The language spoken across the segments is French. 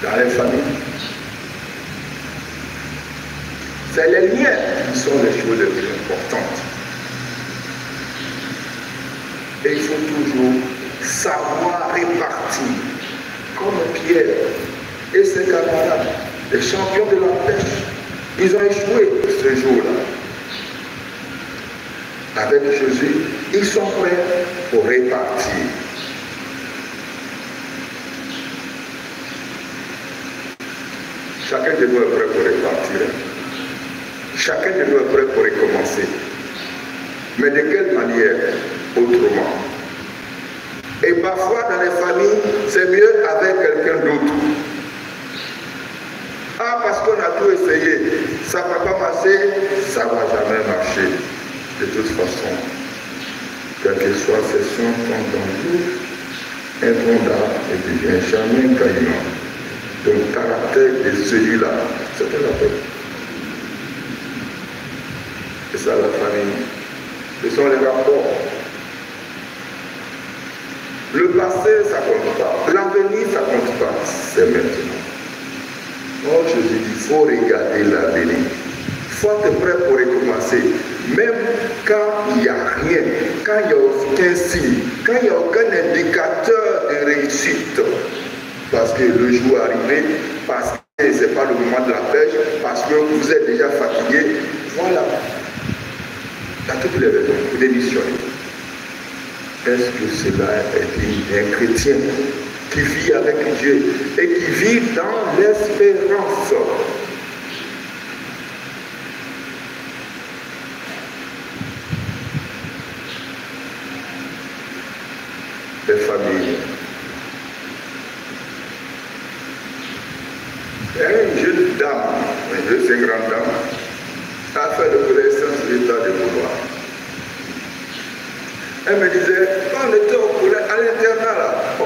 dans les familles. C'est les liens qui sont les choses les plus importantes. Et il faut toujours savoir répartir, comme Pierre et ses camarades, les champions de la pêche. Ils ont échoué ce jour-là. Avec Jésus, ils sont prêts pour répartir. Chacun de nous est prêt pour répartir. Chacun de nous est prêt pour recommencer. Mais de quelle manière? Autrement. Et parfois dans les familles, c'est mieux avec quelqu'un d'autre. Ah, parce qu'on a tout essayé, ça ne va pas marcher, ça ne va jamais marcher. De toute façon, quelle que soit session, tant en jour, un tronc ne devient jamais gagnant. Donc, le caractère de celui-là, c'est ce qu'on appelle. C'est ça la famille. Ce sont les rapports. Le passé, ça ne compte pas. L'avenir, ça ne compte pas. C'est maintenant. Oh, Jésus dit, il faut regarder l'avenir. Il faut être prêt pour recommencer. Même quand il n'y a rien, quand il n'y a aucun signe, quand il n'y a aucun indicateur de réussite. Parce que le jour est arrivé, parce que ce n'est pas le moment de la pêche, parce que vous êtes déjà fatigué. Voilà. Il y a toutes les raisons pour démissionner. Est-ce que cela est digne d'un chrétien qui vit avec Dieu et qui vit dans l'espérance? Les familles. Il y a une jeune dame, c'est une grande dame, a fait le connaissance de l'état de pouvoir. Elle me disait, on était au collège, à l'internat là. Oh.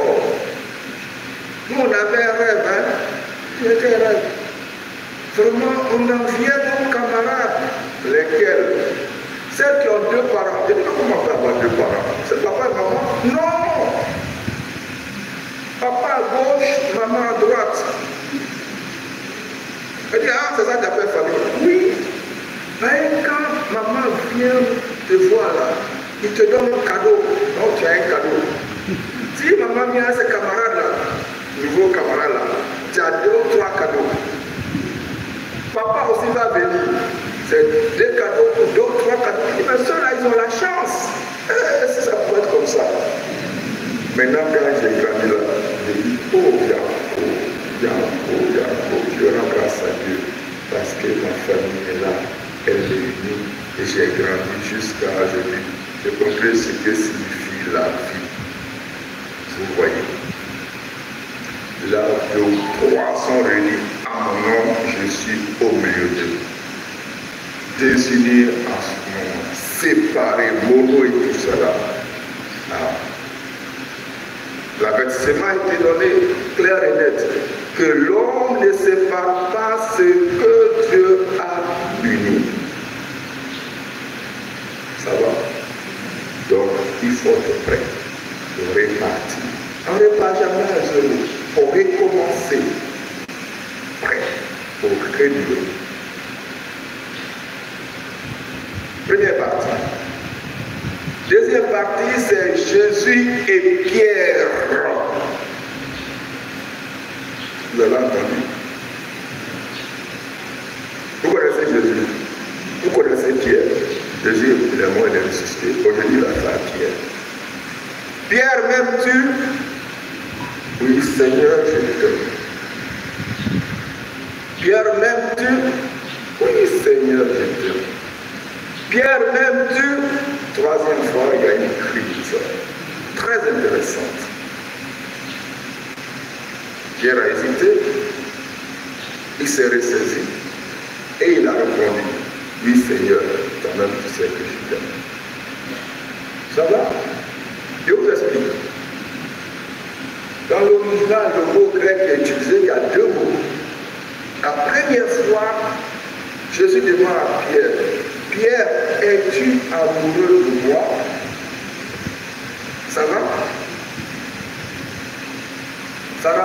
Nous on avait un rêve, hein. C'était un rêve. Vraiment, on enviait nos camarades. Lesquels? Celles qui ont deux parents. Je dis, comment on peut avoir deux parents? C'est papa et maman? Non! Papa à gauche, maman à droite. Elle dit, ah, c'est ça que t'appelles famille? Oui. Mais quand maman vient te voir là, il te donne un cadeau. Non, tu as un cadeau. Si maman vient à ses camarades là, nouveaux camarades là, tu as 2 ou 3 cadeaux. Papa aussi va venir. C'est 2 cadeaux pour 2 ou 3 cadeaux. Mais ceux-là, ils ont la chance. Si ça peut être comme ça. Maintenant, quand j'ai grandi là, j'ai dit, oh, Jacob, je rends grâce à Dieu parce que ma famille est là, elle est unie et j'ai grandi jusqu'à aujourd'hui. J'ai compris ce que signifie la vie. Vous voyez, là, 2 ou 3 sont réunis à mon nom, je suis au milieu d'eux. Désigné en ce moment, séparé, mono et tout cela. Ah. L'avertissement a été donné clair et net que l'homme ne sépare pas ce que Dieu a uni. Ça va? Donc, il faut être prêt pour répartir. On ne répare jamais un seul mot. Pour recommencer. Prêt pour réduire. Première partie. Deuxième partie, c'est Jésus et Pierre. Vous avez entendu? Vous connaissez Jésus? Vous connaissez Pierre? Jésus est mort et est ressuscité. Aujourd'hui, il a fait à Pierre. Pierre, m'aimes-tu? Oui, Seigneur, je t'aime. Pierre, m'aimes-tu? Oui, Seigneur, je t'aime. Pierre, m'aimes-tu? Troisième fois, il y a une crise très intéressante. Pierre a hésité, il s'est ressaisi et il a répondu, oui Seigneur, toi-même tu sais que je t'aime. Ça va? Je vous explique. Dans l'original, le mot grec qui est utilisé, il y a 2 mots. La première fois, Jésus demande à Pierre, Pierre, es-tu amoureux de moi? Ça va? Ça va?